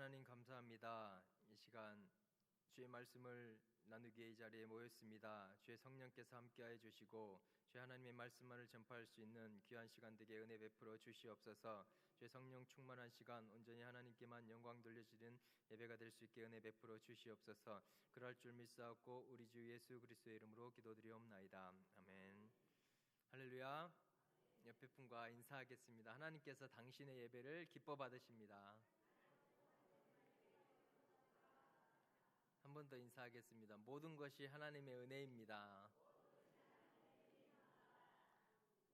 하나님 감사합니다. 이 시간 주의 말씀을 나누기 위해 이 자리에 모였습니다. 주의 성령께서 함께하여 주시고 주의 하나님의 말씀만을 전파할 수 있는 귀한 시간 되게 은혜 베풀어 주시옵소서. 주의 성령 충만한 시간 온전히 하나님께만 영광 돌려지는 예배가 될 수 있게 은혜 베풀어 주시옵소서. 그럴 줄 믿사옵고 우리 주 예수 그리스도의 이름으로 기도드리옵나이다. 아멘. 할렐루야. 옆에 분과 인사하겠습니다. 하나님께서 당신의 예배를 기뻐 받으십니다. 한 번 더 인사하겠습니다. 모든 것이 하나님의 은혜입니다.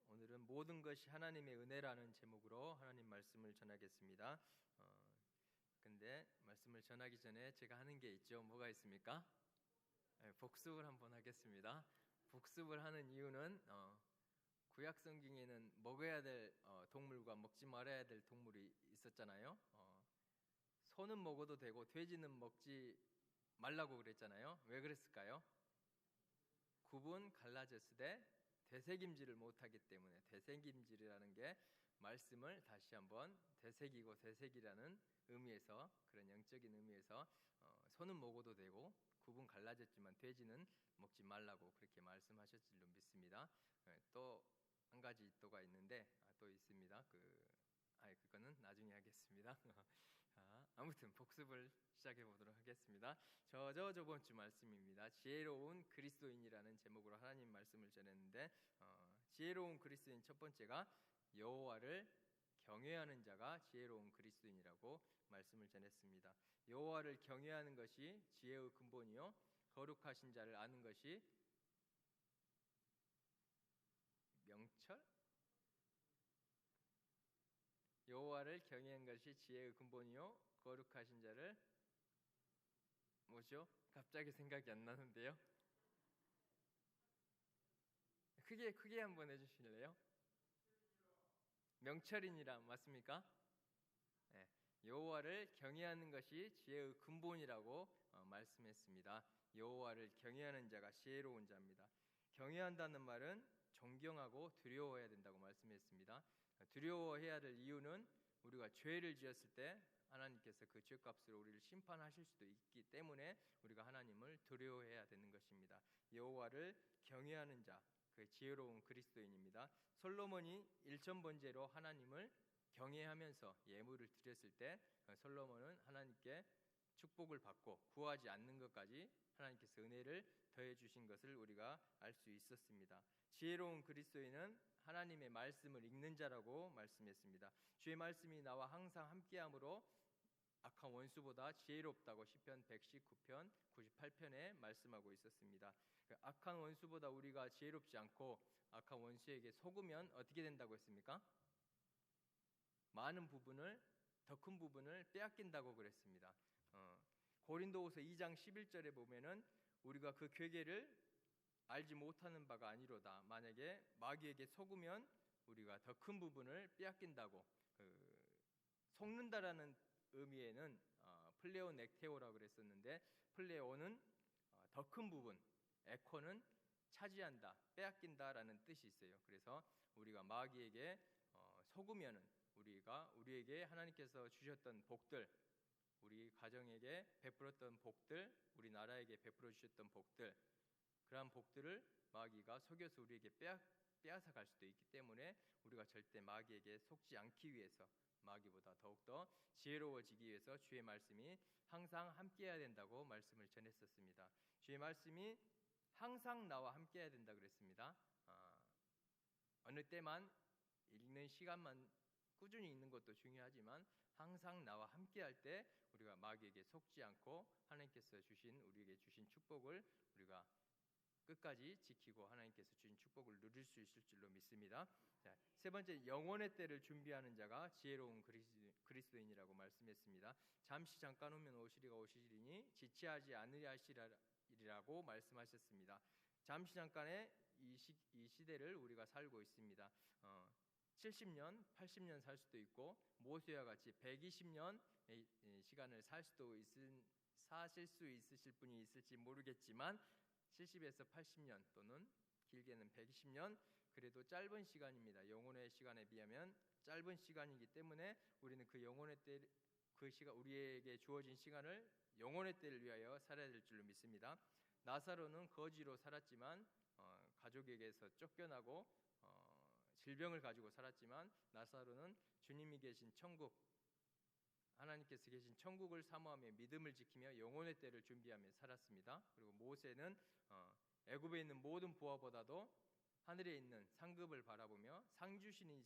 오늘은 모든 것이 하나님의 은혜라는 제목으로 하나님 말씀을 전하겠습니다. 근데 말씀을 전하기 전에 제가 하는 게 있죠. 뭐가 있습니까? 복습을 한번 하겠습니다. 복습을 하는 이유는 구약 성경에는 먹어야 될 동물과 먹지 말아야 될 동물이 있었잖아요. 소는 먹어도 되고 돼지는 먹지 말라고 그랬잖아요. 왜 그랬을까요? 구분 갈라졌으되 되새김질을 못하기 때문에. 되새김질이라는 게 말씀을 다시 한번 되새기고 되새기라는 의미에서, 그런 영적인 의미에서 소는 먹어도 되고 구분 갈라졌지만 돼지는 먹지 말라고 그렇게 말씀하셨을 줄로 믿습니다. 또 한 가지 또가 있는데 또 있습니다. 그거는 나중에 하겠습니다. 아무튼 복습을 시작해 보도록 하겠습니다. 저번 주 말씀입니다. 지혜로운 그리스도인이라는 제목으로 하나님 말씀을 전했는데 지혜로운 그리스도인 첫 번째가 여호와를 경외하는 자가 지혜로운 그리스도인이라고 말씀을 전했습니다. 여호와를 경외하는 것이 지혜의 근본이요 거룩하신 자를 아는 것이 명철? 여호와를 경외하는 것이 지혜의 근본이요 거룩하신 자를 뭐죠? 갑자기 생각이 안 나는데요. 크게 한번 해주실래요? 명철이니라. 맞습니까? 네. 여호와를 경외하는 것이 지혜의 근본이라고 말씀했습니다. 여호와를 경외하는 자가 지혜로운 자입니다. 경외한다는 말은 존경하고 두려워해야 된다고 말씀했습니다. 두려워해야 될 이유는 우리가 죄를 지었을 때 하나님께서 그 죄값으로 우리를 심판하실 수도 있기 때문에 우리가 하나님을 두려워해야 되는 것입니다. 여호와를 경외하는 자, 그 지혜로운 그리스도인입니다. 솔로몬이 일천번제로 하나님을 경외하면서 예물을 드렸을 때 솔로몬은 하나님께 축복을 받고 구하지 않는 것까지 하나님께서 은혜를 더해 주신 것을 우리가 알 수 있었습니다. 지혜로운 그리스도인은 하나님의 말씀을 읽는 자라고 말씀했습니다. 주의 말씀이 나와 항상 함께함으로 악한 원수보다 지혜롭다고 시편 119편 98편에 말씀하고 있었습니다. 악한 원수보다 우리가 지혜롭지 않고 악한 원수에게 속으면 어떻게 된다고 했습니까? 많은 부분을, 더 큰 부분을 빼앗긴다고 그랬습니다. 고린도후서 2장 11절에 보면은 우리가 그 괴계를 알지 못하는 바가 아니로다. 만약에 마귀에게 속으면 우리가 더 큰 부분을 빼앗긴다고. 속는다라는 의미에는 플레오 넥테오라고 그랬었는데 플레오는 더 큰 부분, 에코는 차지한다, 빼앗긴다라는 뜻이 있어요. 그래서 우리가 마귀에게 속으면은 우리에게 하나님께서 주셨던 복들, 우리 가정에게 베풀었던 복들, 우리 나라에게 베풀어 주셨던 복들, 그러한 복들을 마귀가 속여서 우리에게 빼앗아 갈 수도 있기 때문에 우리가 절대 마귀에게 속지 않기 위해서, 마귀보다 더욱더 지혜로워지기 위해서 주의 말씀이 항상 함께해야 된다고 말씀을 전했었습니다. 주의 말씀이 항상 나와 함께해야 된다 그랬습니다. 어느 때만 읽는 시간만 꾸준히 읽는 것도 중요하지만 항상 나와 함께할 때 우리가 마귀에게 속지 않고 하나님께서 우리에게 주신 축복을 우리가 끝까지 지키고 하나님께서 주신 축복을 누릴 수 있을 줄로 믿습니다. 자, 세 번째, 영원의 때를 준비하는 자가 지혜로운 그리스도인이라고 말씀했습니다. 잠시 잠깐 오면 오시리가 오시리니 지체하지 않으려 하시리라고 말씀하셨습니다. 잠시 잠깐의 이 시대를 우리가 살고 있습니다. 70년, 80년 살 수도 있고 모세와 같이 120년 시간을 사실 수 있으실 분이 있을지 모르겠지만 70에서 80년 또는 길게는 120년, 그래도 짧은 시간입니다. 영혼의 시간에 비하면 짧은 시간이기 때문에 우리는 그 그 시간 우리에게 주어진 시간을 영혼의 때를 위하여 살아야 될 줄로 믿습니다. 나사로는 거지로 살았지만 가족에게서 쫓겨나고 질병을 가지고 살았지만 나사로는 주님이 계신 천국, 하나님께서 계신 천국을 사모하며 믿음을 지키며 영혼의 때를 준비하며 살았습니다. 그리고 모세는 애굽에 있는 모든 부하보다도 하늘에 있는 상급을 바라보며 상 주시는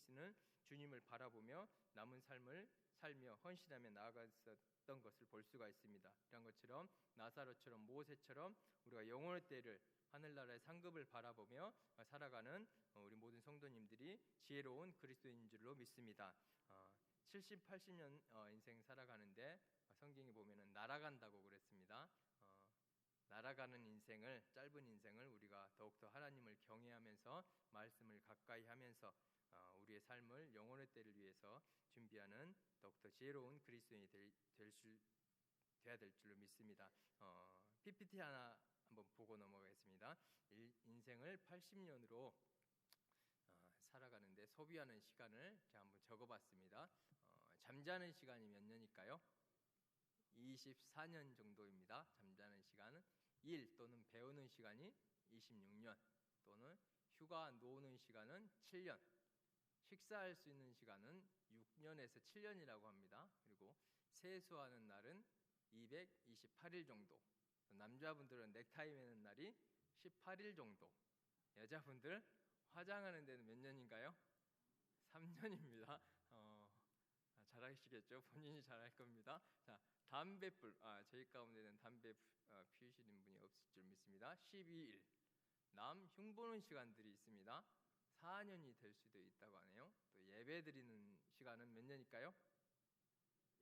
주님을 바라보며 남은 삶을 살며 헌신하며 나아갔었던 것을 볼 수가 있습니다. 이런 것처럼 나사로처럼 모세처럼 우리가 영혼의 때를 하늘나라의 상급을 바라보며 살아가는 우리 모든 성도님들이 지혜로운 그리스도인인 줄로 믿습니다. 70, 80년 인생 살아가는데 성경에 보면은 날아간다고 그랬습니다. 날아가는 인생을, 짧은 인생을 우리가 더욱더 하나님을 경외하면서 말씀을 가까이 하면서 우리의 삶을 영혼의 때를 위해서 준비하는 더욱더 지혜로운 그리스도인이 돼야 될 줄로 믿습니다. PPT 하나 한번 보고 넘어가겠습니다. 인생을 80년으로 살아가는데 소비하는 시간을 제가 한번 적어봤습니다. 잠자는 시간이 몇 년일까요? 24년 정도입니다. 잠자는 시간은 일 또는 배우는 시간이 26년 또는 휴가 노는 시간은 7년, 식사할 수 있는 시간은 6년에서 7년이라고 합니다. 그리고 세수하는 날은 228일 정도, 남자분들은 넥타이 매는 날이 18일 정도, 여자분들 화장하는 데는 몇 년인가요? 3년입니다. 잘하시겠죠? 본인이 잘할 겁니다. 자, 담배불, 저희 가운데는 담배 피우시는 분이 없을 줄 믿습니다. 12일. 남 흉보는 시간들이 있습니다. 4년이 될 수도 있다고 하네요. 또 예배 드리는 시간은 몇 년일까요?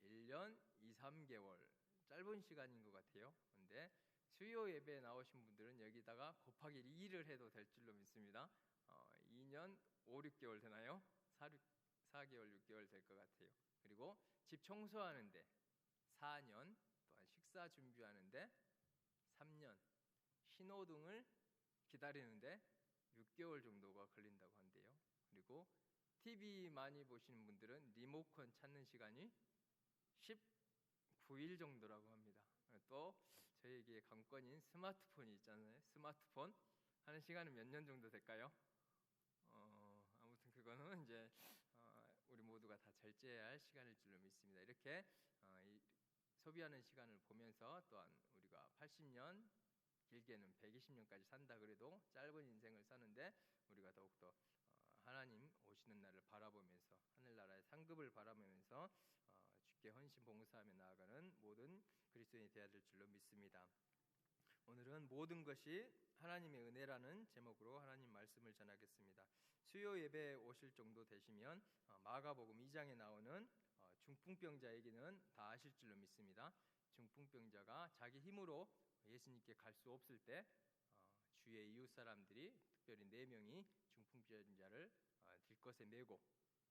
1년 2, 3개월. 짧은 시간인 것 같아요. 근데 수요 예배에 나오신 분들은 여기다가 곱하기 2를 해도 될 줄로 믿습니다. 2년 5, 6개월 되나요? 4개월, 6개월 될 것 같아요. 그리고 집 청소하는데 4년, 또한 식사 준비하는데 3년, 신호등을 기다리는데 6개월 정도가 걸린다고 한대요. 그리고 TV 많이 보시는 분들은 리모컨 찾는 시간이 19일 정도라고 합니다. 또 저에게 관건인 스마트폰이 있잖아요. 스마트폰 하는 시간은 몇 년 정도 될까요? 아무튼 그거는 이제 우리 모두가 다 절제해야 할 시간일 줄로 믿습니다. 이렇게 소비하는 시간을 보면서 또한 우리가 80년, 길게는 120년까지 산다 그래도 짧은 인생을 사는데 우리가 더욱더 하나님 오시는 날을 바라보면서 하늘나라의 상급을 바라보면서 주께 헌신 봉사하며 나아가는 모든 그리스도인이 되어야 될 줄로 믿습니다. 오늘은 모든 것이 하나님의 은혜라는 제목으로 하나님 말씀을 전하겠습니다. 수요 예배에 오실 정도 되시면 마가복음 2장에 나오는 중풍병자 얘기는 다 아실 줄로 믿습니다. 중풍병자가 자기 힘으로 예수님께 갈 수 없을 때 주의 이웃 사람들이 특별히 4명이 중풍병자를 들것에 메고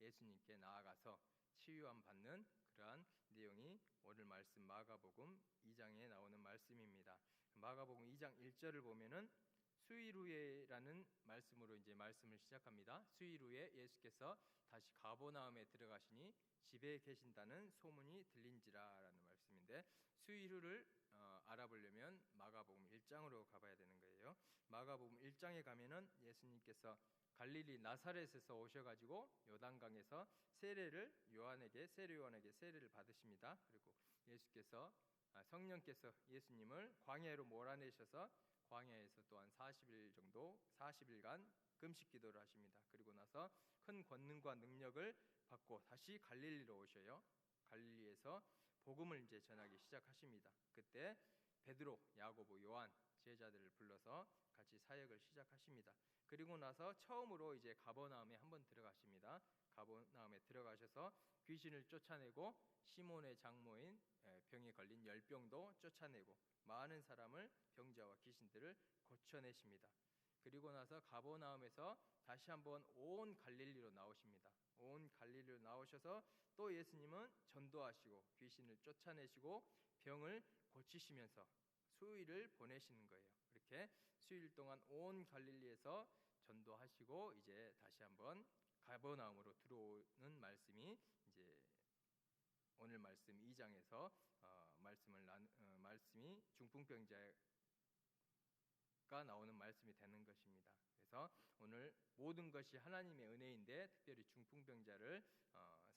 예수님께 나아가서 치유함 받는 그러한 내용이 오늘 말씀 마가복음 2장에 나오는 말씀입니다. 마가복음 2장 1절을 보면은 수일 후에라는 말씀으로 이제 말씀을 시작합니다. 수일 후에 예수께서 다시 가버나움에 들어가시니 집에 계신다는 소문이 들린지라라는 말씀인데 수일 후를 알아보려면 마가복음 1장으로 가봐야 되는 거예요. 마가복음 1장에 가면은 예수님께서 갈릴리 나사렛에서 오셔가지고 요단강에서 세례 요한에게 세례를 받으십니다. 그리고 성령께서 예수님을 광야로 몰아내셔서 광야에서 또한 40일간 금식 기도를 하십니다. 그리고 나서 큰 권능과 능력을 받고 다시 갈릴리로 오셔요. 갈릴리에서 복음을 이제 전하기 시작하십니다. 그때 베드로, 야고보, 요한 제자들을 불러서 같이 사역을 시작하십니다. 그리고 나서 처음으로 이제 가버나움에 한번 들어가십니다. 가버나움에 들어가셔서 귀신을 쫓아내고 시몬의 장모인 병에 걸린 열병도 쫓아내고 많은 사람을 병자와 귀신들을 고쳐내십니다. 그리고 나서 가버나움에서 다시 한번 온 갈릴리로 나오십니다. 온 갈릴리로 나오셔서 또 예수님은 전도하시고 귀신을 쫓아내시고 병을 고치시면서 수일을 보내시는 거예요. 그렇게 수일 동안 온 갈릴리에서 전도하시고 이제 다시 한번 가버나움으로 들어오는 말씀이 이제 오늘 말씀 2장에서 말씀이 중풍병자가 나오는 말씀이 되는 것입니다. 그래서 오늘 모든 것이 하나님의 은혜인데 특별히 중풍병자를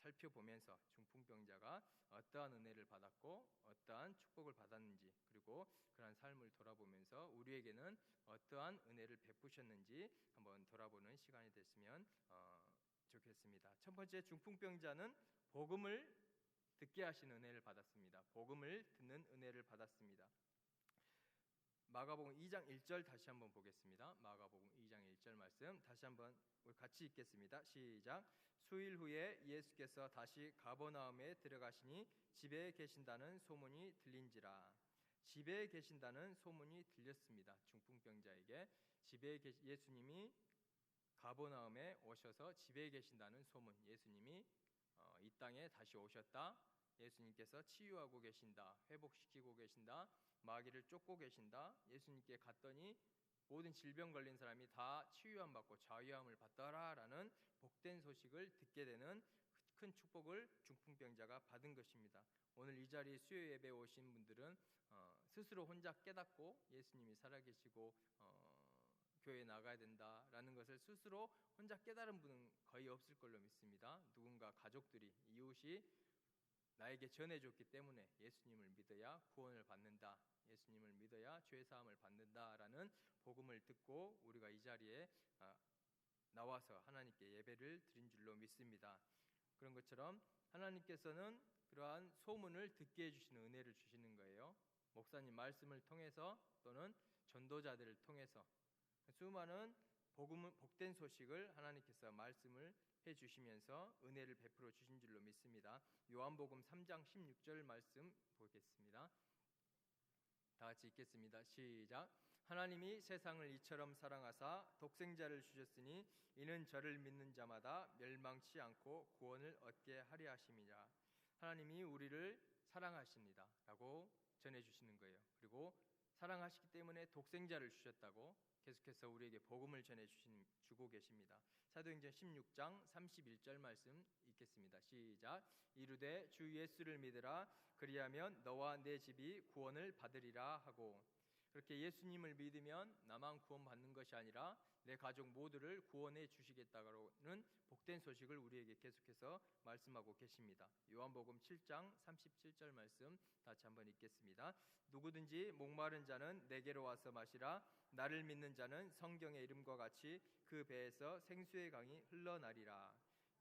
살펴보면서 중풍병자가 어떠한 은혜를 받았고 어떠한 축복을 받았는지, 그리고 그러한 삶을 돌아보면서 우리에게는 어떠한 은혜를 베푸셨는지 한번 돌아보는 시간이 됐으면 좋겠습니다. 첫 번째, 중풍병자는 복음을 듣게 하시는 은혜를 받았습니다. 복음을 듣는 은혜를 받았습니다. 마가복음 2장 1절 다시 한번 보겠습니다. 마가복음 2장 1절 말씀 다시 한번 우리 같이 읽겠습니다. 시작. 수일 후에 예수께서 다시 가버나움에 들어가시니 집에 계신다는 소문이 들린지라. 집에 계신다는 소문이 들렸습니다. 중풍병자에게 예수님이 가버나움에 오셔서 집에 계신다는 소문, 예수님이 이 땅에 다시 오셨다, 예수님께서 치유하고 계신다, 회복시키고 계신다, 마귀를 쫓고 계신다, 예수님께 갔더니 모든 질병 걸린 사람이 다 치유함 받고 자유함을 받더라라는 복된 소식을 듣게 되는 큰 축복을 중풍병자가 받은 것입니다. 오늘 이 자리 수요 예배에 오신 분들은 스스로 혼자 깨닫고 예수님이 살아계시고 교회에 나가야 된다라는 것을 스스로 혼자 깨달은 분은 거의 없을 걸로 믿습니다. 누군가 가족들이, 이웃이 나에게 전해줬기 때문에 예수님을 믿어야 구원을 받는다, 예수님을 믿어야 죄사함을 받는다라는 복음을 듣고 우리가 이 자리에 나와서 하나님께 예배를 드린 줄로 믿습니다. 그런 것처럼 하나님께서는 그러한 소문을 듣게 해주시는 은혜를 주시는 거예요. 목사님 말씀을 통해서 또는 전도자들을 통해서 수많은 복된 소식을 하나님께서 말씀을 해주시면서 은혜를 베풀어 주신 줄로 믿습니다. 요한복음 3장 16절 말씀 보겠습니다. 다 같이 읽겠습니다. 시작. 하나님이 세상을 이처럼 사랑하사 독생자를 주셨으니 이는 저를 믿는 자마다 멸망치 않고 구원을 얻게 하려 하심이라. 하나님이 우리를 사랑하십니다 라고 전해주시는 거예요. 그리고 사랑하시기 때문에 독생자를 주셨다고 계속해서 우리에게 복음을 전해주고 계십니다. 사도행전 16장 31절 말씀 읽겠습니다. 시작. 이르되 주 예수를 믿으라. 그리하면 너와 내 집이 구원을 받으리라 하고. 그렇게 예수님을 믿으면 나만 구원받는 것이 아니라 내 가족 모두를 구원해 주시겠다는 복된 소식을 우리에게 계속해서 말씀하고 계십니다. 요한복음 7장 37절 말씀 다시 한번 읽겠습니다. 누구든지 목마른 자는 내게로 와서 마시라. 나를 믿는 자는 성경의 이름과 같이 그 배에서 생수의 강이 흘러나리라.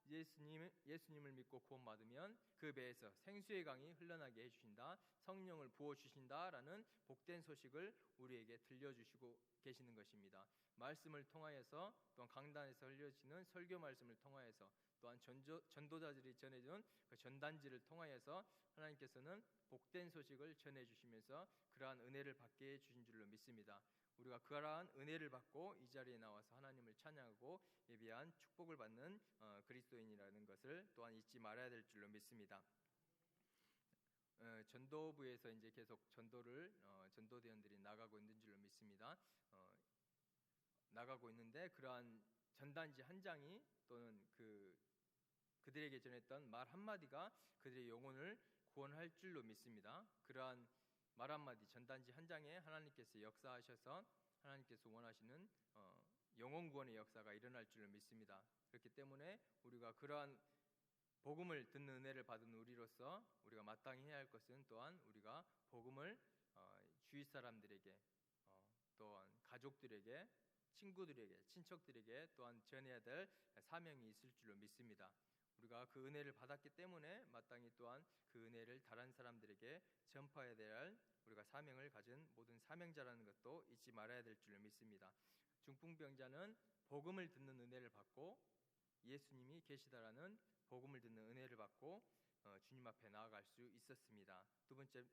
예수님을 믿고 구원받으면 그 배에서 생수의 강이 흘러나게 해주신다, 성령을 부어주신다라는 복된 소식을 우리에게 들려주시고 계시는 것입니다. 말씀을 통하여서 또한 강단에서 흘려지는 설교 말씀을 통하여서 또한 전도자들이 전해준 그 전단지를 통하여서 하나님께서는 복된 소식을 전해주시면서 그러한 은혜를 받게 해주신 줄로 믿습니다. 우리가 그러한 은혜를 받고 이 자리에 나와서 하나님을 찬양하고 예배한 축복을 받는 그리스도인이라는 것을 또한 잊지 말아야 될 줄로 믿습니다. 전도부에서 이제 계속 전도대원들이 나가고 있는 줄로 믿습니다. 나가고 있는데 그러한 전단지 한 장이 또는 그들에게 전했던 말 한마디가 그들의 영혼을 구원할 줄로 믿습니다. 그러한 말 한마디, 전단지 한 장에 하나님께서 역사하셔서 하나님께서 원하시는 영혼 구원의 역사가 일어날 줄로 믿습니다. 그렇기 때문에 우리가 그러한 복음을 듣는 은혜를 받은 우리로서 우리가 마땅히 해야 할 것은 또한 우리가 복음을 주위 사람들에게 또한 가족들에게, 친구들에게, 친척들에게 또한 전해야 될 사명이 있을 줄로 믿습니다. 우리가 그 은혜를 받았기 때문에 마땅히 또한 그 은혜를 다른 사람들에게 전파해야 될 우리가 사명을 가진 모든 사명자라는 것도 잊지 말아야 될 줄로 믿습니다. 중풍병자는 복음을 듣는 은혜를 받고 예수님이 계시다라는 복음을 듣는 은혜를 받고 주님 앞에 나아갈 수 있었습니다.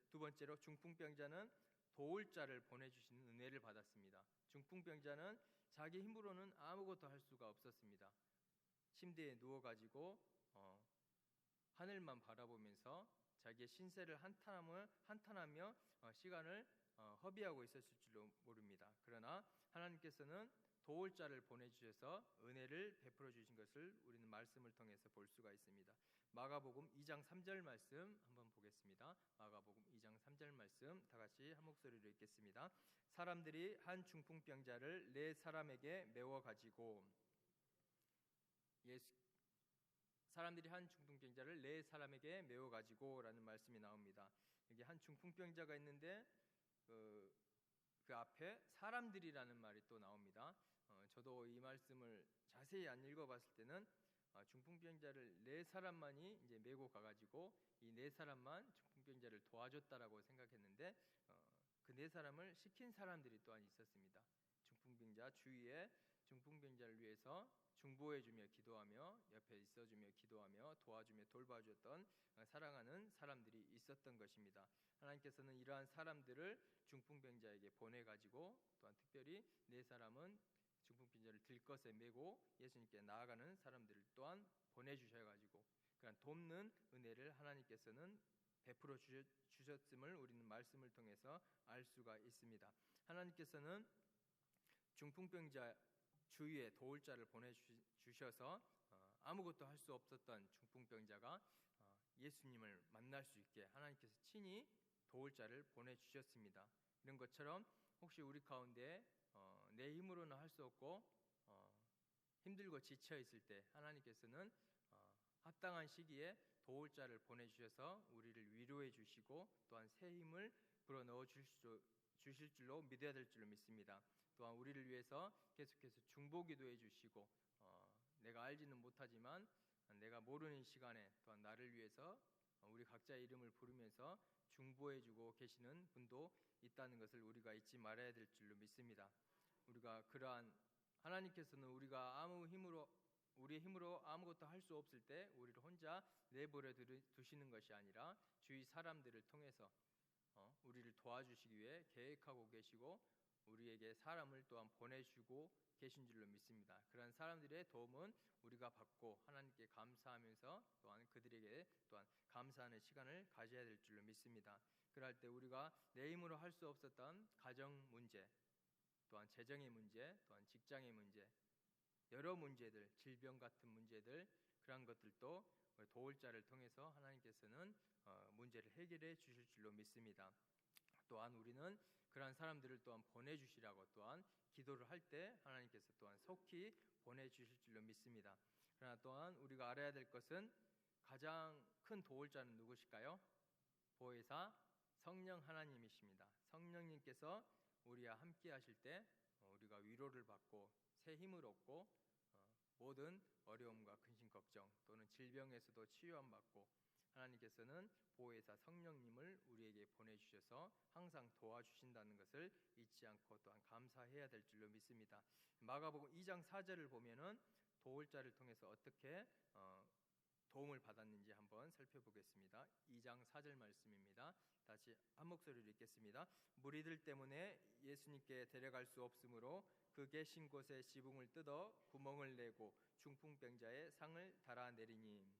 두 번째로 중풍병자는 도울 자를 보내주시는 은혜를 받았습니다. 중풍병자는 자기 힘으로는 아무것도 할 수가 없었습니다. 침대에 누워가지고 하늘만 바라보면서 자기의 신세를 한탄하며 시간을 허비하고 있었을 줄로 모릅니다. 그러나 하나님께서는 도울 자를 보내주셔서 은혜를 베풀어 주신 것을 우리는 말씀을 통해서 볼 수가 있습니다. 마가복음 2장 3절 말씀 한번 보겠습니다. 마가복음 2장 3절 말씀 다 같이 한 목소리로 읽겠습니다. 사람들이 한 중풍병자를 네 사람에게 메워 가지고 사람들이 한 중풍병자를 네 사람에게 메워 가지고라는 말씀이 나옵니다. 여기 한 중풍병자가 있는데 그 앞에 사람들이라는 말이 또 나옵니다. 저도 이 말씀을 자세히 안 읽어봤을 때는 중풍병자를 네 사람만이 이제 메고 가가지고 이 네 사람만 중풍병자를 도와줬다라고 생각했는데 그 네 사람을 시킨 사람들이 또한 있었습니다. 중풍병자 주위에 중풍병자를 위해서 중보해주며 기도하며 옆에 있어주며 기도하며 도와주며 돌봐주었던 사랑하는 사람들이 있었던 것입니다. 하나님께서는 이러한 사람들을 중풍병자에게 보내가지고 또한 특별히 네 사람은 중풍병자를 들것에 메고 예수님께 나아가는 사람들을 또한 보내주셔가지고 그런 돕는 은혜를 하나님께서는 베풀어 주셨음을 우리는 말씀을 통해서 알 수가 있습니다. 하나님께서는 중풍병자 주위에 도울 자를 보내주셔서 아무것도 할 수 없었던 중풍병자가 예수님을 만날 수 있게 하나님께서 친히 도울 자를 보내주셨습니다. 이런 것처럼 혹시 우리 가운데 내 힘으로는 할 수 없고 힘들고 지쳐 있을 때 하나님께서는 합당한 시기에 도울 자를 보내주셔서 우리를 위로해 주시고 또한 새 힘을 불어넣어 주실 줄로 믿어야 될 줄로 믿습니다. 또한 우리를 위해서 계속해서 중보기도해 주시고 내가 알지는 못하지만 내가 모르는 시간에 또한 나를 위해서 우리 각자의 이름을 부르면서 중보해주고 계시는 분도 있다는 것을 우리가 잊지 말아야 될 줄로 믿습니다. 우리가 그러한 하나님께서는 우리가 우리의 힘으로 아무것도 할 수 없을 때 우리를 혼자 내버려 두시는 것이 아니라 주위 사람들을 통해서 우리를 도와주시기 위해 계획하고 계시고 우리에게 사람을 또한 보내주고 계신 줄로 믿습니다. 그런 사람들의 도움은 우리가 받고 하나님께 감사하면서 또한 그들에게 또한 감사하는 시간을 가져야 될 줄로 믿습니다. 그럴 때 우리가 내 힘으로 할 수 없었던 가정 문제, 또한 재정의 문제, 또한 직장의 문제, 여러 문제들, 질병 같은 문제들 그런 것들도 도울 자를 통해서 하나님께서는 문제를 해결해 주실 줄로 믿습니다. 또한 우리는 그러한 사람들을 또한 보내주시라고 또한 기도를 할 때 하나님께서 또한 속히 보내주실 줄로 믿습니다. 그러나 또한 우리가 알아야 될 것은 가장 큰 도울 자는 누구실까요? 보혜사 성령 하나님이십니다. 성령님께서 우리와 함께 하실 때 우리가 위로를 받고 새 힘을 얻고 모든 어려움과 근심 걱정 또는 질병에서도 치유함 받고 하나님께서는 보혜사 성령님을 우리에게 보내주셔서 항상 도와주신다는 것을 잊지 않고 또한 감사해야 될 줄로 믿습니다. 마가복음 2장 4절을 보면은 도울 자를 통해서 어떻게 도움을 받았는지 한번 살펴보겠습니다. 2장 4절 말씀입니다. 다시 한 목소리로 읽겠습니다. 무리들 때문에 예수님께 데려갈 수 없으므로 그 계신 곳에 지붕을 뜯어 구멍을 내고 중풍병자의 상을 달아내리니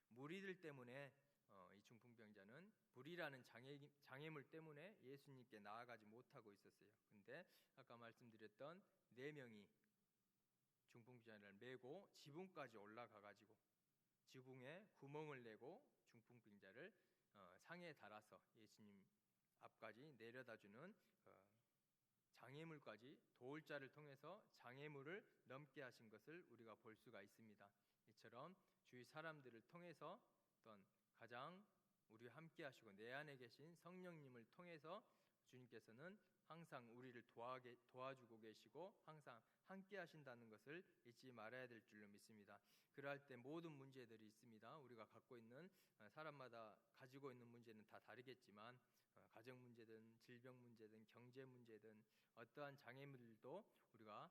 무리들 때문에 이 중풍병자는 불이라는 장애물 때문에 예수님께 나아가지 못하고 있었어요. 근데 아까 말씀드렸던 네 명이 중풍병자를 메고 지붕까지 올라가 가지고 지붕에 구멍을 내고 중풍병자를 상에 달아서 예수님 앞까지 내려다주는 장애물까지 도울 자를 통해서 장애물을 넘게 하신 것을 우리가 볼 수가 있습니다. 이처럼 주위 사람들을 통해서 또한 가장 우리와 함께 하시고 내 안에 계신 성령님을 통해서 주님께서는 항상 우리를 도와주고 계시고 항상 함께 하신다는 것을 잊지 말아야 될 줄로 믿습니다. 그럴 때 모든 문제들이 있습니다. 우리가 갖고 있는 사람마다 가지고 있는 문제는 다 다르겠지만 가정 문제든 질병 문제든 경제 문제든 어떠한 장애물도 우리가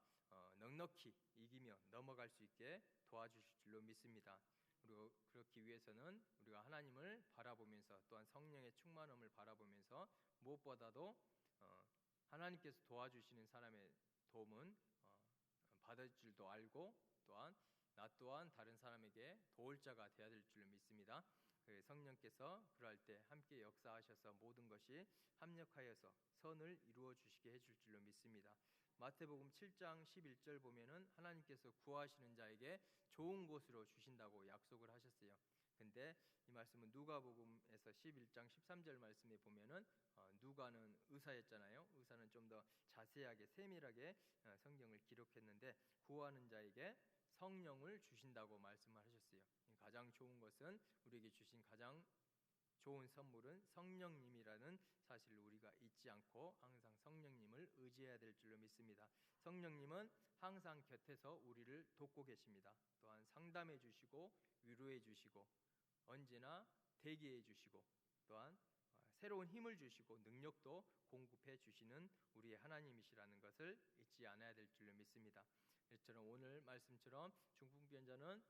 넉넉히 이기며 넘어갈 수 있게 도와주실 줄로 믿습니다. 그리고 그렇기 위해서는 우리가 하나님을 바라보면서 또한 성령의 충만함을 바라보면서 무엇보다도 하나님께서 도와주시는 사람의 도움은 받을 줄도 알고 또한 나 또한 다른 사람에게 도울 자가 되어야 될 줄로 믿습니다. 그 성령께서 그럴 때 함께 역사하셔서 모든 것이 합력하여서 선을 이루어 주시게 해줄 줄로 믿습니다. 마태복음 7장 11절 보면은 하나님께서 구하시는 자에게 좋은 곳으로 주신다고 약속을 하셨어요. 근데 이 말씀은 누가복음에서 11장 13절 말씀에 보면은 누가는 의사였잖아요. 의사는 좀 더 자세하게 세밀하게 성경을 기록했는데 구하는 자에게 성령을 주신다고 말씀을 하셨어요. 가장 좋은 것은 우리에게 주신 가장 좋은 선물은 성령님이라는 사실을 우리가 잊지 않고 항상 성령님을 의지해야 될 줄로 믿습니다. 성령님은 항상 곁에서 우리를 돕고 계십니다. 또한 상담해 주시고 위로해 주시고 언제나 대기해 주시고 또한 새로운 힘을 주시고 능력도 공급해 주시는 우리의 하나님이시라는 것을 잊지 않아야 될 줄로 믿습니다. 이처럼 오늘 말씀처럼 중풍병자는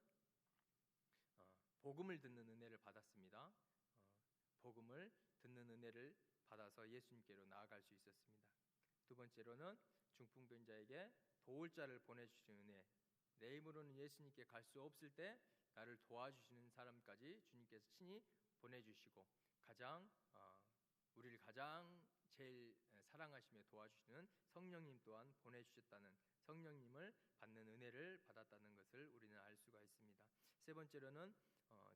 복음을 듣는 은혜를 받았습니다. 복음을 듣는 은혜를 받아서 예수님께로 나아갈 수 있었습니다. 두 번째로는 중풍병자에게 도울 자를 보내주시는 은혜. 내 힘으로는 예수님께 갈 수 없을 때 나를 도와주시는 사람까지 주님께서 친히 보내주시고 우리를 가장 제일 사랑하시며 도와주시는 성령님 또한 보내주셨다는 성령님을 받는 은혜를 받았다는 것을 우리는 알 수가 있습니다. 세 번째로는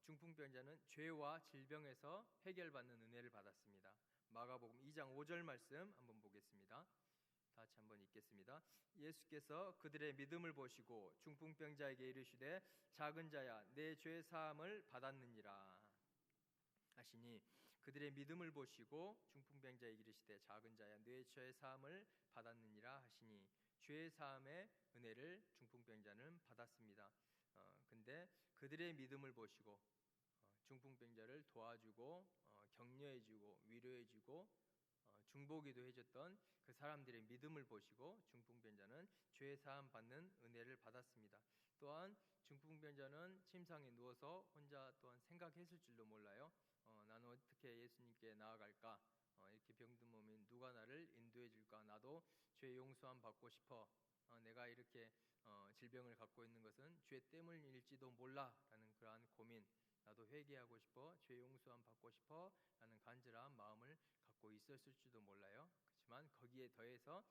중풍병자는 죄와 질병에서 해결받는 은혜를 받았습니다. 마가복음 2장 5절 말씀 한번 보겠습니다. 다 같이 한번 읽겠습니다. 예수께서 그들의 믿음을 보시고 중풍병자에게 이르시되 작은 자야 내 죄 사함을 받았느니라 하시니 그들의 믿음을 보시고 중풍병자에게 이르시되 작은 자야 내 죄 사함을 받았느니라 하시니 죄 사함의 은혜를 중풍병자는 받았습니다. 근데 그들의 믿음을 보시고 중풍병자를 도와주고 격려해주고 위로해주고 중보기도 해줬던 그 사람들의 믿음을 보시고 중풍병자는 죄 사함 받는 은혜를 받았습니다. 또한 중풍병자는 침상에 누워서 혼자 또한 생각했을 줄도 몰라요. 나는 어떻게 예수님께 나아갈까? 이렇게 병든 몸인 누가 나를 인도해 줄까? 나도 죄 용서함 받고 싶어. 내가 이렇게 질병을 갖고 있는 것은 죄 때문일지도 몰라라는 그러한 고민. 나도 회개하고 싶어, 죄 용서함 받고 싶어 라는 간절한 마음을 갖고 있었을지도 몰라요. 그렇지만 거기에 더해서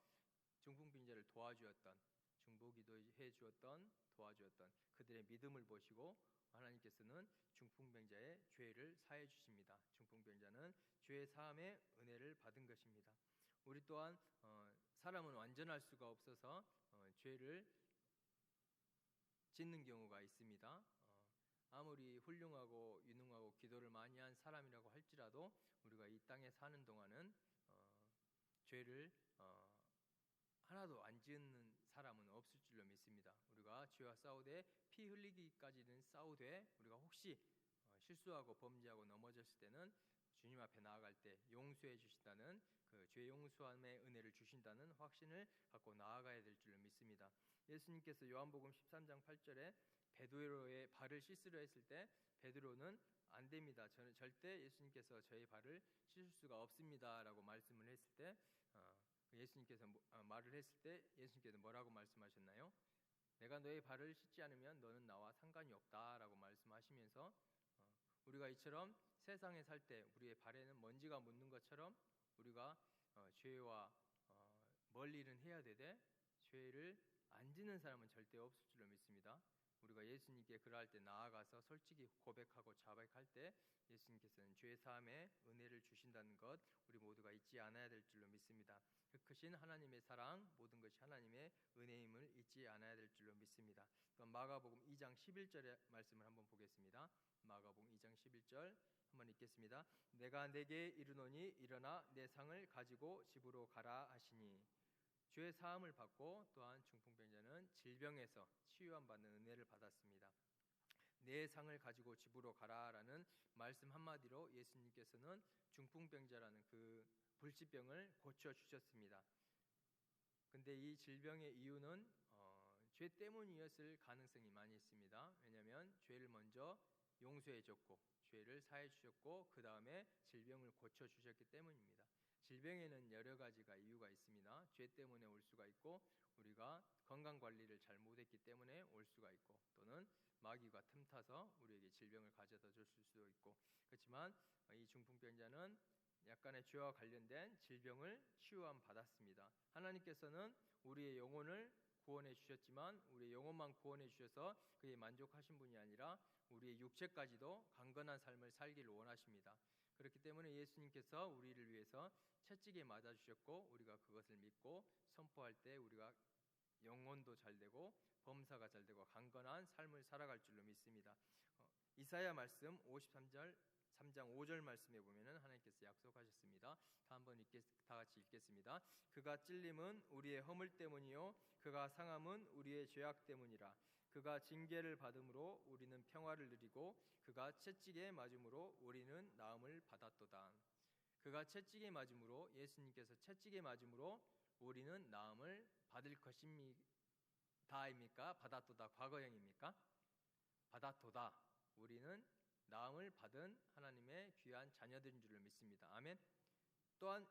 중풍병자를 도와주었던, 중보기도 해주었던, 도와주었던 그들의 믿음을 보시고 하나님께서는 중풍병자의 죄를 사해 주십니다. 중풍병자는 죄 사함의 은혜를 받은 것입니다. 우리 또한 사람은 완전할 수가 없어서 죄를 짓는 경우가 있습니다. 아무리 훌륭하고 유능하고 기도를 많이 한 사람이라고 할지라도 우리가 이 땅에 사는 동안은 죄를 하나도 안 짓는 사람은 없을 줄로 믿습니다. 우리가 죄와 싸우되 피 흘리기까지는 싸우되 우리가 혹시 실수하고 범죄하고 넘어졌을 때는 주님 앞에 나아갈 때 용서해 주신다는 그 죄 용서함의 은혜를 주신다는 확신을 갖고 나아가야 될 줄로 믿습니다. 예수님께서 요한복음 13장 8절에 베드로의 발을 씻으려 했을 때 베드로는 안 됩니다. 저는 절대 예수님께서 저의 발을 씻을 수가 없습니다라고 말씀을 했을 때 예수님께서 말을 했을 때 예수님께서 뭐라고 말씀하셨나요? 내가 너의 발을 씻지 않으면 너는 나와 상관이 없다라고 말씀하시면서 우리가 이처럼 세상에 살 때 우리의 발에는 먼지가 묻는 것처럼 우리가 죄와 멀리 일은 해야 되되 죄를 안 짓는 사람은 절대 없을 줄로 믿습니다. 우리가 예수님께 그럴 때 나아가서 솔직히 고백하고 자백할 때 예수님께서는 죄 사함의 은혜를 주신다는 것 우리 모두가 잊지 않아야 될 줄로 믿습니다. 그 크신 하나님의 사랑 모든 것이 하나님의 은혜임을 잊지 않아야 될 줄로 믿습니다. 또 마가복음 2장 11절의 말씀을 한번 보겠습니다. 마가복음 2장 11절 한번 읽겠습니다. 내가 내게 이르노니 일어나 내 상을 가지고 집으로 가라 하시니 죄 사함을 받고 또한 중풍병자는 질병에서 치유함 받는 은혜를 받았습니다. 내 상을 가지고 집으로 가라라는 말씀 한마디로 예수님께서는 중풍병자라는 그 불치병을 고쳐 주셨습니다. 근데 이 질병의 이유는 죄 때문이었을 가능성이 많이 있습니다. 왜냐하면 죄를 먼저 용서해 줬고 죄를 사해 주셨고 그 다음에 질병을 고쳐 주셨기 때문입니다. 질병에는 여러 가지가 이유가 있습니다. 죄 때문에 올 수가 있고, 우리가 건강 관리를 잘 못했기 때문에 올 수가 있고, 또는 마귀가 틈타서 우리에게 질병을 가져다 줄 수도 있고, 그렇지만 이 중풍병자는 약간의 죄와 관련된 질병을 치유함 받았습니다. 하나님께서는 우리의 영혼을 구원해 주셨지만 우리의 영혼만 구원해 주셔서 그에 만족하신 분이 아니라 우리의 육체까지도 강건한 삶을 살기를 원하십니다. 그렇기 때문에 예수님께서 우리를 위해서 채찍에 맞아 주셨고, 우리가 그것을 믿고 선포할 때 우리가 영혼도 잘 되고 범사가 잘 되고 강건한 삶을 살아갈 줄로 믿습니다. 이사야 말씀 53장 5절 말씀에 보면은 하나님께서 약속하셨습니다. 다 같이 읽겠습니다. 그가 찔림은 우리의 허물 때문이요 그가 상함은 우리의 죄악 때문이라. 그가 징계를 받음으로 우리는 평화를 누리고 그가 채찍에 맞음으로 우리는 나음을 받았도다. 그가 채찍에 맞음으로, 예수님께서 채찍에 맞음으로 우리는 나음을 받을 것입니다입니까? 받았도다 과거형입니까? 받았도다. 우리는 나음을 받은 하나님의 귀한 자녀들인 줄을 믿습니다. 아멘. 또한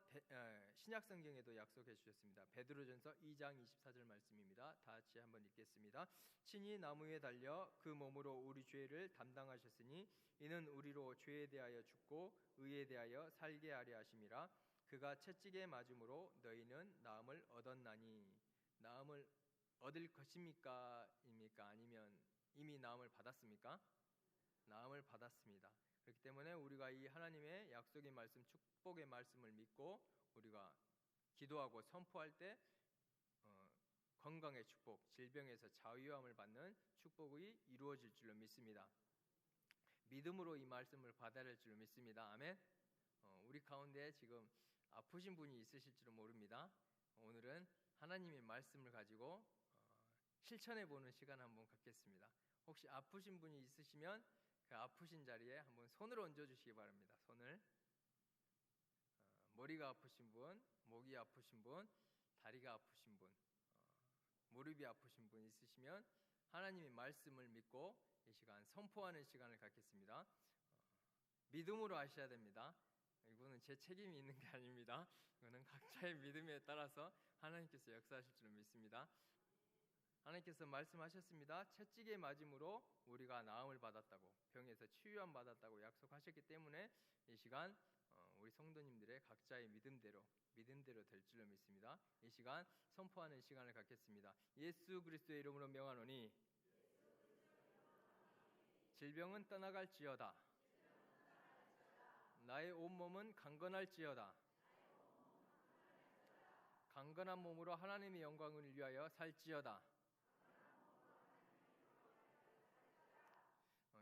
신약 성경에도 약속해 주셨습니다. 베드로전서 2장 24절 말씀입니다. 다 같이 한번 읽겠습니다. 친히 나무에 달려 그 몸으로 우리 죄를 담당하셨으니 이는 우리로 죄에 대하여 죽고 의에 대하여 살게 하려 하심이라. 그가 채찍에 맞음으로 너희는 나음을 얻었나니. 나음을 얻을 것입니까? 입니까? 아니면 이미 나음을 받았습니까? 나음을 받았습니다. 그렇기 때문에 우리가 이 하나님의 약속의 말씀, 축복의 말씀을 믿고 우리가 기도하고 선포할 때 건강의 축복, 질병에서 자유함을 받는 축복이 이루어질 줄로 믿습니다. 믿음으로 이 말씀을 받아야 할 줄로 믿습니다. 아멘. 우리 가운데 지금 아프신 분이 있으실 줄은 모릅니다. 오늘은 하나님의 말씀을 가지고 실천해 보는 시간 한번 갖겠습니다. 혹시 아프신 분이 있으시면 그 아프신 자리에 한번 손을 얹어 주시기 바랍니다. 손을. 머리가 아프신 분, 목이 아프신 분, 다리가 아프신 분, 무릎이 아프신 분 있으시면 하나님의 말씀을 믿고 이 시간 선포하는 시간을 갖겠습니다. 믿음으로 하셔야 됩니다. 이거는 제 책임이 있는 게 아닙니다. 이거는 각자의 믿음에 따라서 하나님께서 역사하실 줄 믿습니다. 하나님께서 말씀하셨습니다. 채찍에 맞음으로 우리가 나음을 받았다고, 병에서 치유함 받았다고 약속하셨기 때문에 이 시간 우리 성도님들의 각자의 믿음대로 될 줄로 믿습니다. 이 시간 선포하는 시간을 갖겠습니다. 예수 그리스도의 이름으로 명하노니 질병은 떠나갈지어다. 나의 온몸은 강건할지어다. 강건한 몸으로 하나님의 영광을 위하여 살지어다.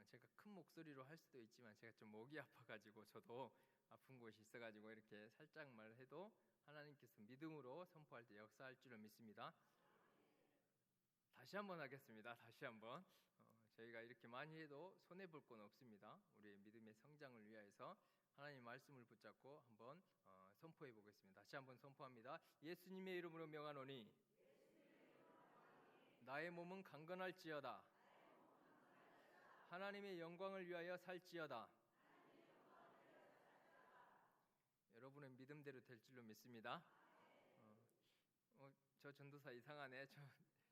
제가 큰 목소리로 할 수도 있지만 제가 좀 목이 아파가지고 저도 아픈 곳이 있어가지고 이렇게 살짝만 해도 하나님께서 믿음으로 선포할 때 역사할 줄을 믿습니다. 다시 한번 하겠습니다. 다시 한번. 저희가 이렇게 많이 해도 손해 볼 건 없습니다. 우리의 믿음의 성장을 위하여서 하나님 말씀을 붙잡고 한번 선포해 보겠습니다. 다시 한번 선포합니다. 예수님의 이름으로 명하노니 나의 몸은 강건할지어다. 하나님의 영광을 위하여 살지어다. 여러분의 믿음대로 될 줄로 믿습니다. 저 전도사 이상하네.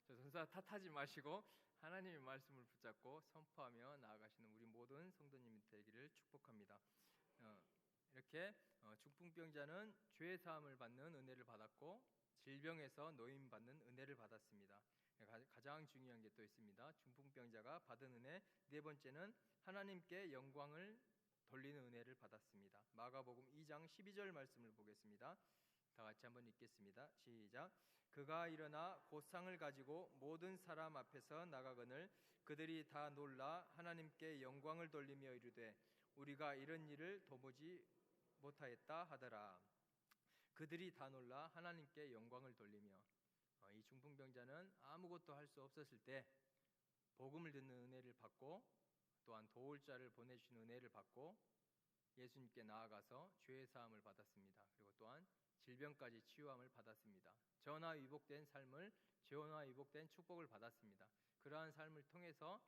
저 전도사 탓하지 마시고 하나님의 말씀을 붙잡고 선포하며 나아가시는 우리 모든 성도님이 되기를 축복합니다. 이렇게 중풍병자는 죄 사함을 받는 은혜를 받았고 질병에서 노임 받는 은혜를 받았습니다. 가장 중요한 게 또 있습니다. 중풍병자가 받은 은혜 네 번째는 하나님께 영광을 돌리는 은혜를 받았습니다. 마가복음 2장 12절 말씀을 보겠습니다. 다 같이 한번 읽겠습니다. 시작. 그가 일어나 보상을 가지고 모든 사람 앞에서 나가거늘 그들이 다 놀라 하나님께 영광을 돌리며 이르되 우리가 이런 일을 도무지 못하였다 하더라. 그들이 다 놀라 하나님께 영광을 돌리며, 이 중풍병자는 아무것도 할 수 없었을 때 복음을 듣는 은혜를 받고 또한 도울 자를 보내주신 은혜를 받고 예수님께 나아가서 죄의 사함을 받았습니다. 그리고 또한 질병까지 치유함을 받았습니다. 전화 위복된 삶을, 전화 위복된 축복을 받았습니다. 그러한 삶을 통해서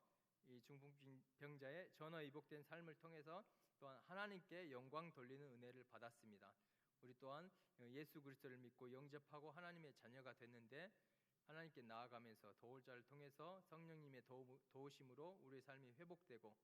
이 중풍병자의 전화 위복된 삶을 통해서 또한 하나님께 영광 돌리는 은혜를 받았습니다. 우리 또한 예수 그리스도를 믿고 영접하고 하나님의 자녀가 됐는데 하나님께 나아가면서 도울 자를 통해서 성령님의 도우심으로 우리의 삶이 회복되고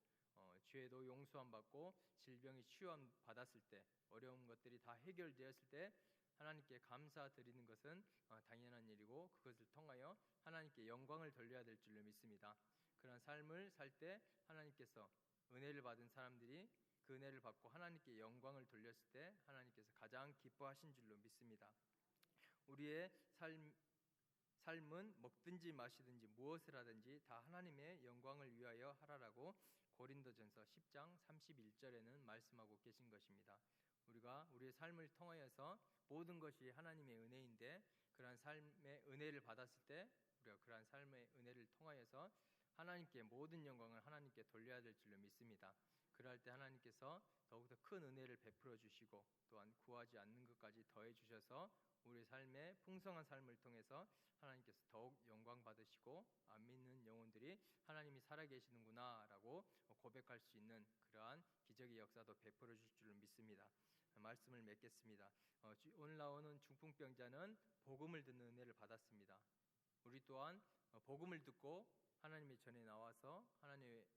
죄도 용서함 받고 질병이 치유함 받았을 때 어려운 것들이 다 해결되었을 때 하나님께 감사드리는 것은 당연한 일이고 그것을 통하여 하나님께 영광을 돌려야 될 줄로 믿습니다. 그런 삶을 살 때 하나님께서 은혜를 받은 사람들이 그 은혜를 받고 하나님께 영광을 돌렸을 때 하나님께서 가장 기뻐하신 줄로 믿습니다. 우리의 삶은 먹든지 마시든지 무엇을 하든지 다 하나님의 영광을 위하여 하라라고 고린도전서 10장 31절에는 말씀하고 계신 것입니다. 우리가 우리의 삶을 통하여서 모든 것이 하나님의 은혜인데 그러한 삶의 은혜를 받았을 때 우리가 그러한 삶의 은혜를 통하여서 하나님께 모든 영광을 하나님께 돌려야 될 줄로 믿습니다. 그럴 때 하나님께서 더욱더 큰 은혜를 베풀어 주시고 또한 구하지 않는 것까지 더해 주셔서 우리 삶의 풍성한 삶을 통해서 하나님께서 더욱 영광 받으시고 안 믿는 영혼들이 하나님이 살아계시는구나라고 고백할 수 있는 그러한 기적의 역사도 베풀어 주실 줄로 믿습니다. 말씀을 맺겠습니다. 오늘 나오는 중풍병자는 복음을 듣는 은혜를 받았습니다. 우리 또한 복음을 듣고 하나님의 전에 나와서 하나님께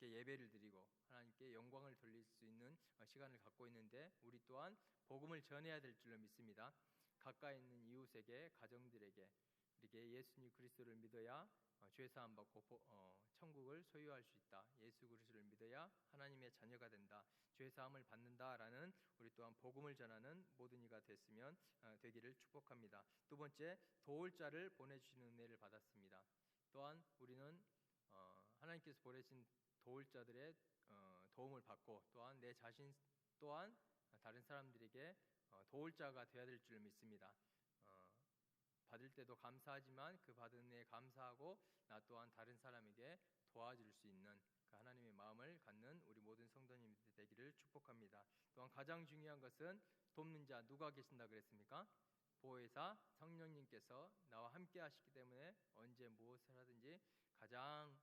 예배를 드리고 하나님께 영광을 돌릴 수 있는 시간을 갖고 있는데 우리 또한 복음을 전해야 될 줄로 믿습니다. 가까이 있는 이웃에게 가정들에게 우리에게 예수님 그리스도를 믿어야 죄 사함 받고 천국을 소유할 수 있다. 예수 그리스도를 믿어야 하나님의 자녀가 된다. 죄 사함을 받는다라는 우리 또한 복음을 전하는 모든 이가 됐으면 되기를 축복합니다. 두 번째, 도울 자를 보내주시는 은혜를 받았습니다. 또한 우리는 하나님께서 보내신 도울 자들의 도움을 받고 또한 내 자신 또한 다른 사람들에게 도울 자가 되어야 될 줄 믿습니다. 받을 때도 감사하지만 그 받은 은혜에 감사하고 나 또한 다른 사람에게 도와줄 수 있는 그 하나님의 마음을 갖는 우리 모든 성도님들 되기를 축복합니다. 또한 가장 중요한 것은 돕는 자 누가 계신다 그랬습니까? 보혜사 성령님께서 나와 함께 하시기 때문에 언제 무엇을 하든지 가장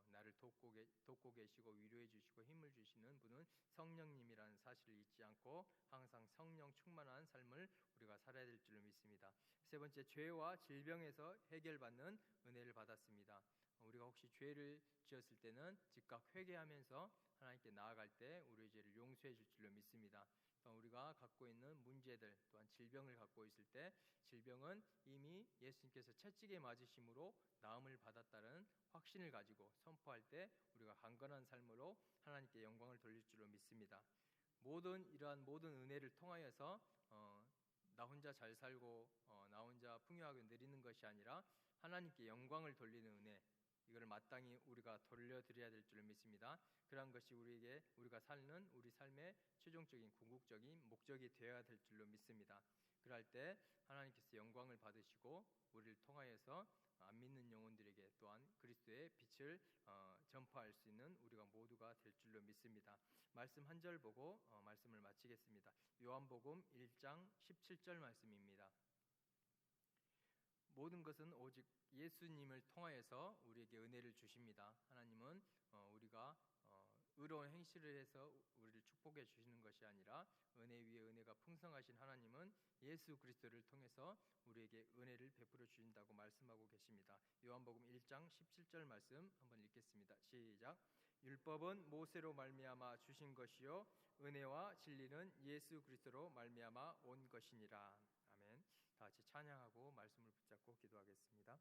나를 돕고 계시고 위로해 주시고 힘을 주시는 분은 성령님이라는 사실을 잊지 않고 항상 성령 충만한 삶을 우리가 살아야 될 줄로 믿습니다. 세 번째, 죄와 질병에서 해결받는 은혜를 받았습니다. 우리가 혹시 죄를 지었을 때는 즉각 회개하면서 하나님께 나아갈 때 우리의 죄를 용서해 줄 줄로 믿습니다. 우리가 갖고 있는 문제들 또한 질병을 갖고 있을 때 질병은 이미 예수님께서 채찍에 맞으심으로 나음을 받았다는 확신을 가지고 선포할 때 우리가 강건한 삶으로 하나님께 영광을 돌릴 줄로 믿습니다. 이러한 모든 은혜를 통하여서 나 혼자 잘 살고 나 혼자 풍요하게 누리는 것이 아니라 하나님께 영광을 돌리는 은혜, 이거를 마땅히 우리가 돌려드려야 될 줄 믿습니다. 그러한 것이 우리가 사는 우리 삶의 최종적인 궁극적인 목적이 되어야 될 줄로 믿습니다. 그럴 때 하나님께서 영광을 받으시고 우리를 통하여서 안 믿는 영혼들에게 또한 그리스도의 빛을 전파할 수 있는 우리가 모두가 될 줄로 믿습니다. 말씀 한 절 보고 말씀을 마치겠습니다. 요한복음 1장 17절 말씀입니다. 모든 것은 오직 예수님을 통하여서 우리에게 은혜를 주십니다. 하나님은 우리가 의로운 행실을 해서 우리를 축복해 주시는 것이 아니라 은혜 위에 은혜가 풍성하신 하나님은 예수 그리스도를 통해서 우리에게 은혜를 베풀어 주신다고 말씀하고 계십니다. 요한복음 1장 17절 말씀 한번 읽겠습니다. 시작. 율법은 모세로 말미암아 주신 것이요 은혜와 진리는 예수 그리스도로 말미암아 온 것이니라. 아멘. 다 같이 찬양하고 말씀을 붙잡고 기도하겠습니다.